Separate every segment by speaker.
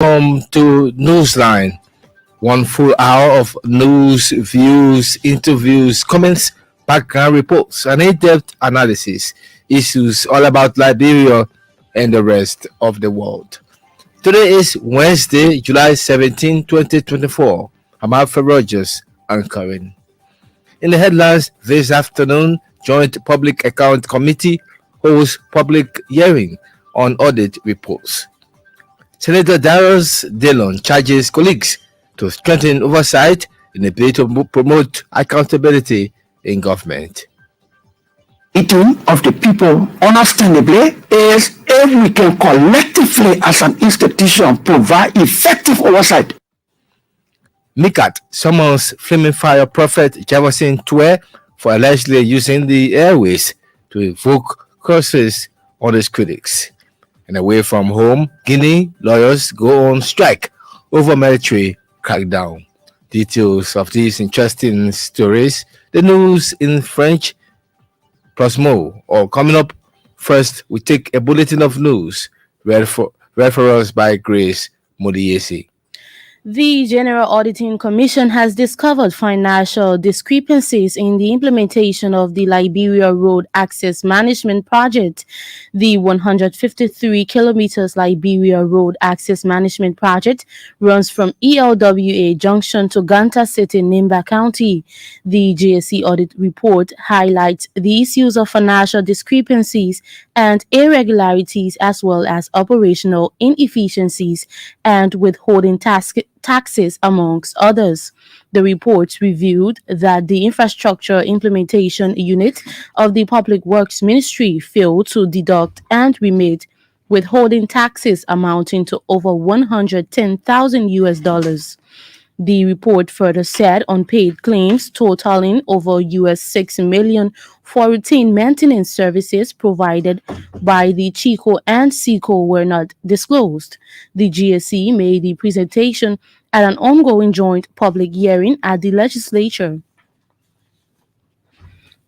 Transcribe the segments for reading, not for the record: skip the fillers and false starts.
Speaker 1: Welcome to Newsline. One full hour of news, views, interviews, comments, background reports, and in-depth analysis. Issues all about Liberia and the rest of the world. Today is Wednesday, July 17, 2024. I'm Alpha Rogers anchoring. In the headlines this afternoon, Joint Public Account Committee holds public hearing on audit reports. Senator Darius Dillon charges colleagues to strengthen oversight in a bid to promote accountability in government.
Speaker 2: Meeting of the people, understandably, is if we can collectively as an institution provide effective oversight.
Speaker 1: MICAT summons Flaming Fire Prophet Jefferson Twe for allegedly using the airways to evoke curses on his critics. And away from home, Guinea lawyers go on strike over military crackdown. Details of these interesting stories, the news in French, plus more, all coming up. First, we take a bulletin of news read for us by Grace Modiesi.
Speaker 3: The General Auditing Commission has discovered financial discrepancies in the implementation of the Liberia Road Access Management Project. The 153 kilometers Liberia Road Access Management Project runs from ELWA Junction to Ganta City, Nimba County. The GSC audit report highlights the issues of financial discrepancies and irregularities, as well as operational inefficiencies and withholding taxes, amongst others. The report revealed that the Infrastructure Implementation Unit of the Public Works Ministry failed to deduct and remit withholding taxes amounting to over 110,000 US dollars. The report further said unpaid claims totaling over US 6 million for routine maintenance services provided by the Chico and Seco were not disclosed. The GSC made the presentation at an ongoing joint public hearing at the legislature.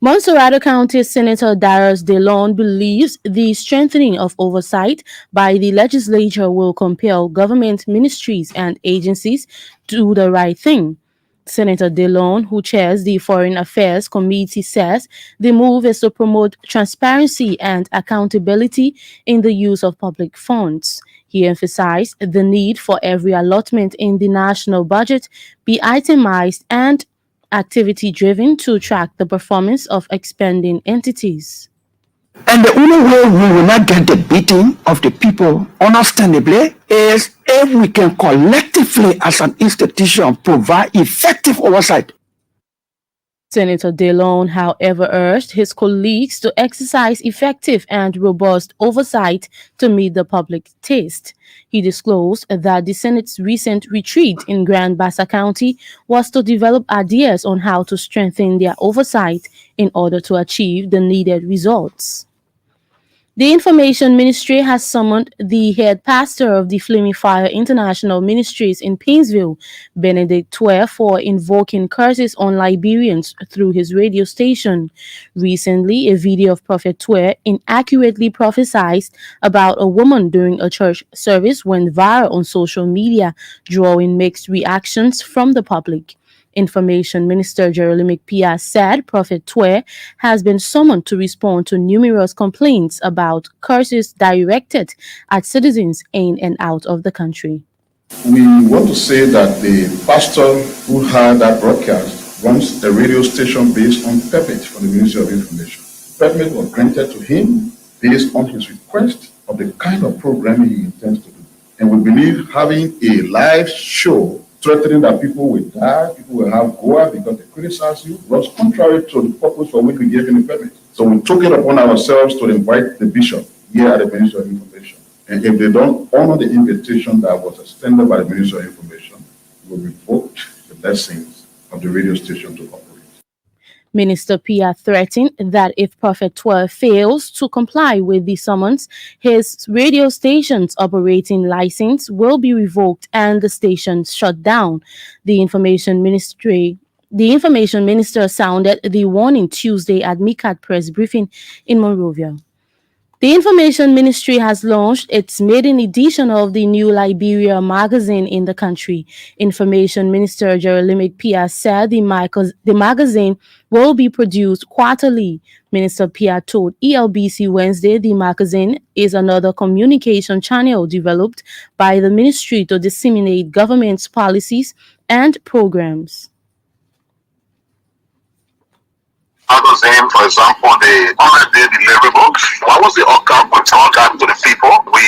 Speaker 3: Montserrado County Senator Darius Dillon believes the strengthening of oversight by the legislature will compel government ministries and agencies to do the right thing. Senator Dillon, who chairs the Foreign Affairs Committee, says the move is to promote transparency and accountability in the use of public funds. He emphasized the need for every allotment in the national budget be itemized and activity-driven to track the performance of expending entities.
Speaker 2: And the only way we will not get the beating of the people, understandably, is if we can collectively as an institution provide effective oversight.
Speaker 3: Senator Dillon, however, urged his colleagues to exercise effective and robust oversight to meet the public taste. He disclosed that the Senate's recent retreat in Grand Bassa County was to develop ideas on how to strengthen their oversight in order to achieve the needed results. The Information Ministry has summoned the head pastor of the Flaming Fire International Ministries in Painesville, Benedict Twe, for invoking curses on Liberians through his radio station. Recently, a video of Prophet Twe inaccurately prophesied about a woman during a church service went viral on social media, drawing mixed reactions from the public. Information Minister Jeremy Pia said Prophet Twe has been summoned to respond to numerous complaints about curses directed at citizens in and out of the country.
Speaker 4: We want to say that the pastor who had that broadcast runs a radio station based on permit from the Ministry of Information. Permit was granted to him based on his request of the kind of programming he intends to do. And we believe having a live show threatening that people will die, people will have Goa because they criticize you, was contrary to the purpose for which we gave him the permit. So we took it upon ourselves to invite the bishop here at the Ministry of Information. And if they don't honor the invitation that was extended by the Ministry of Information, we will revoke the blessings of the radio station to operate.
Speaker 3: Minister Pia threatened that if Prophet Twe fails to comply with the summons, his radio station's operating license will be revoked and the station shut down. The Information Minister sounded the warning Tuesday at MICAT press briefing in Monrovia. The Information Ministry has launched its maiden edition of the new Liberia magazine in the country. Information Minister Jeremy Pia said the magazine will be produced quarterly. Minister Pia told Elbc Wednesday the magazine is another communication channel developed by the ministry to disseminate government's policies and programs.
Speaker 5: Magazine, for example, the 100-day deliverables. What was the outcome? We tell that to the people. We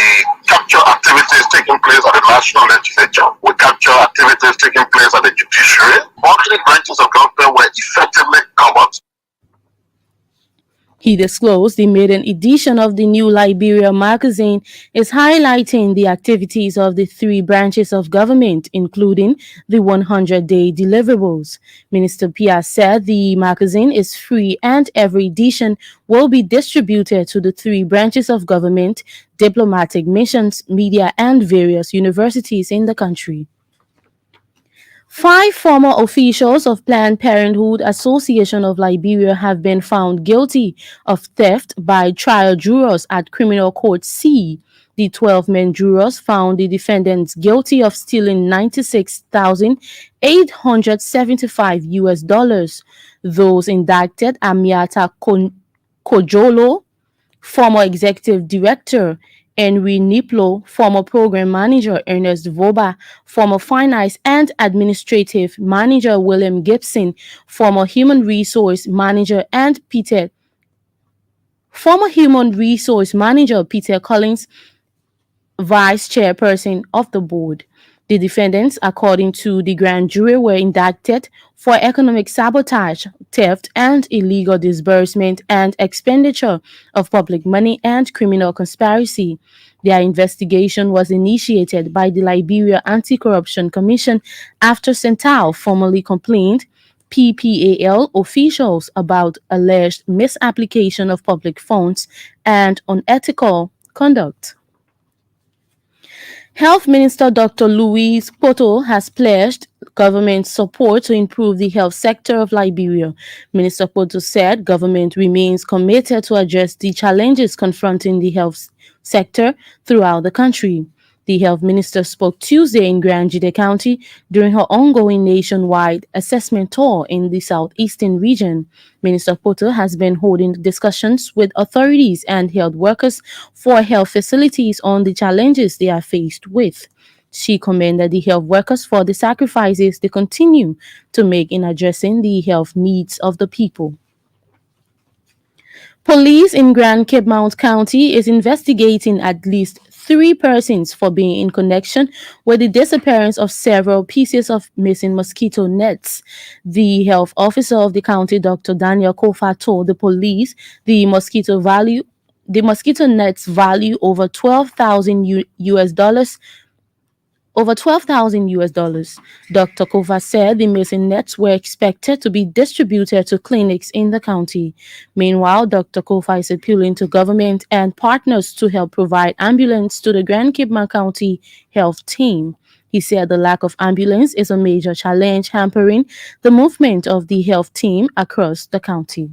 Speaker 5: capture activities taking place at the national legislature. We capture activities taking place at the judiciary. All three branches of government were effectively covered.
Speaker 3: He disclosed the maiden edition of the new Liberia magazine is highlighting the activities of the three branches of government, including the 100-day deliverables. Minister Pia said the magazine is free and every edition will be distributed to the three branches of government, diplomatic missions, media, and various universities in the country. 5 former officials of Planned Parenthood Association of Liberia have been found guilty of theft by trial jurors at Criminal Court C. The 12-man jurors found the defendants guilty of stealing $96,875. Those indicted are Miata Kojolo, former executive director, Henry Niplo, former program manager Ernest Voba, former finance and administrative manager William Gibson, former human resource manager Peter Collins, vice chairperson of the board. The defendants, according to the grand jury, were indicted for economic sabotage, theft, and illegal disbursement and expenditure of public money and criminal conspiracy. Their investigation was initiated by the Liberia Anti-Corruption Commission after Cental formally complained PPAL officials about alleged misapplication of public funds and unethical conduct. Health Minister Dr. Louise Poto has pledged government support to improve the health sector of Liberia. Minister Poto said government remains committed to address the challenges confronting the health sector throughout the country. The health minister spoke Tuesday in Grand Jide County during her ongoing nationwide assessment tour in the southeastern region. Minister Poto has been holding discussions with authorities and health workers for health facilities on the challenges they are faced with. She commended the health workers for the sacrifices they continue to make in addressing the health needs of the people. Police in Grand Cape Mount County is investigating at least 3 persons for being in connection with the disappearance of several pieces of missing mosquito nets. The health officer of the county, Dr. Daniel Kofa, told the police the mosquito nets value over $12,000 US. Dr. Kova said the missing nets were expected to be distributed to clinics in the county. Meanwhile, Dr. Kova is appealing to government and partners to help provide ambulance to the Grand Cape Mount County health team. He said the lack of ambulance is a major challenge hampering the movement of the health team across the county.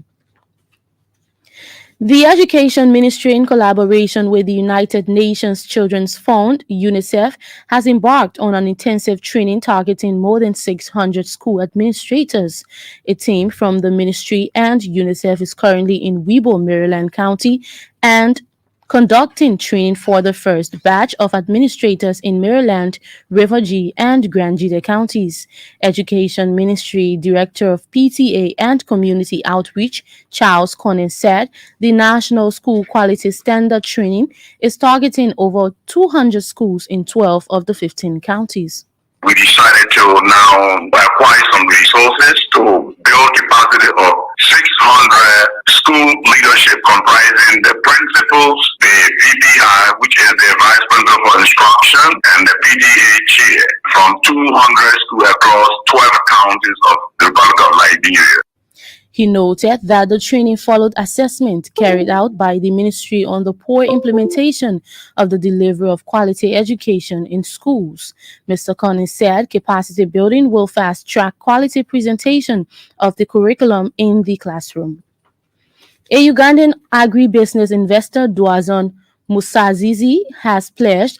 Speaker 3: The Education Ministry, in collaboration with the United Nations Children's Fund, UNICEF, has embarked on an intensive training targeting more than 600 school administrators. A team from the ministry and UNICEF is currently in Webo, Maryland County, and conducting training for the first batch of administrators in Maryland, River-Gee, and Grand Jide counties. Education Ministry Director of PTA and Community Outreach, Charles Conner, said the National School Quality Standard Training is targeting over 200 schools in 12 of the 15 counties.
Speaker 5: We decided to now acquire some resources to build capacity of 600 school leadership comprising the principals, the VPI, which is the Vice Principal for Instruction, and the PTA chair from 200 schools across 12 counties of the Republic of Liberia.
Speaker 3: He noted that the training followed assessment carried out by the ministry on the poor implementation of the delivery of quality education in schools. Mr. Collins said capacity building will fast-track quality presentation of the curriculum in the classroom. A Ugandan agribusiness investor, Dwazon Musazizi, has pledged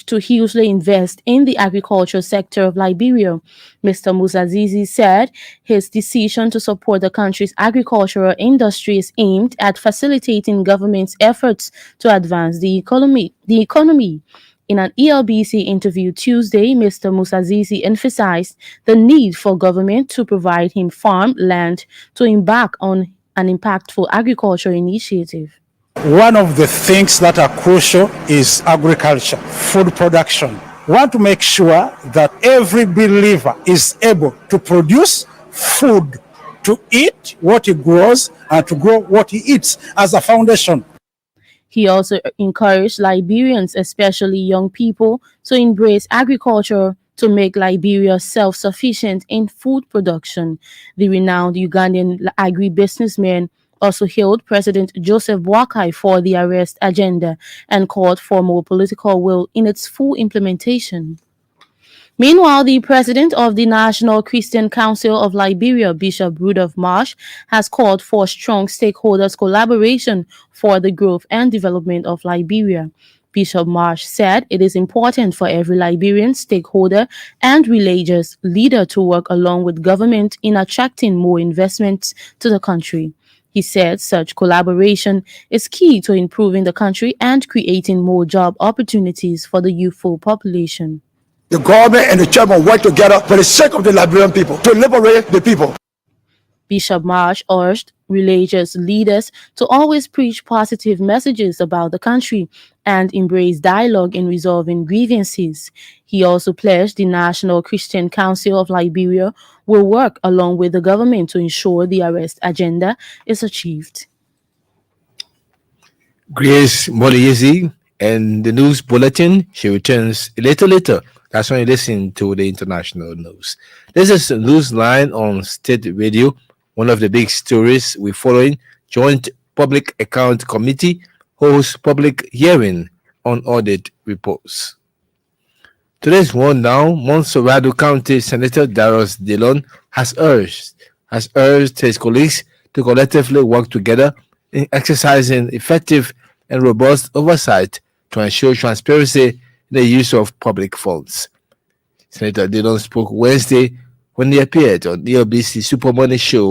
Speaker 3: to hugely invest in the agriculture sector of Liberia. Mr. Musazizi said his decision to support the country's agricultural industry is aimed at facilitating government's efforts to advance the economy. In an ELBC interview Tuesday, Mr. Musazizi emphasized the need for government to provide him farm land to embark on an impactful agriculture initiative.
Speaker 6: One of the things that are crucial is agriculture, food production. We want to make sure that every believer is able to produce food, to eat what he grows and to grow what he eats as a foundation.
Speaker 3: He also encouraged Liberians, especially young people, to embrace agriculture to make Liberia self-sufficient in food production. The renowned Ugandan agribusinessman also hailed President Joseph Boakai for the arrest agenda and called for more political will in its full implementation. Meanwhile, the president of the National Christian Council of Liberia, Bishop Rudolph Marsh, has called for strong stakeholders' collaboration for the growth and development of Liberia. Bishop Marsh said it is important for every Liberian stakeholder and religious leader to work along with government in attracting more investments to the country. He said such collaboration is key to improving the country and creating more job opportunities for the youthful population.
Speaker 7: The government and the chairman work together for the sake of the Liberian people, to liberate the people.
Speaker 3: Bishop Marsh urged religious leaders to always preach positive messages about the country and embrace dialogue in resolving grievances. He also pledged the National Christian Council of Liberia will work along with the government to ensure the arrest agenda is achieved.
Speaker 1: Grace Moliezi and the news bulletin. She returns a little later. That's when you listen to the international news. This is the news line on State Radio. One of the big stories we're following: Joint Public Account Committee holds public hearing on audit reports. Today's one now, Montserrado County Senator Darius Dillon has urged his colleagues to collectively work together in exercising effective and robust oversight to ensure transparency in the use of public funds. Senator Dillon spoke Wednesday when he appeared on the Elbc Super Money Show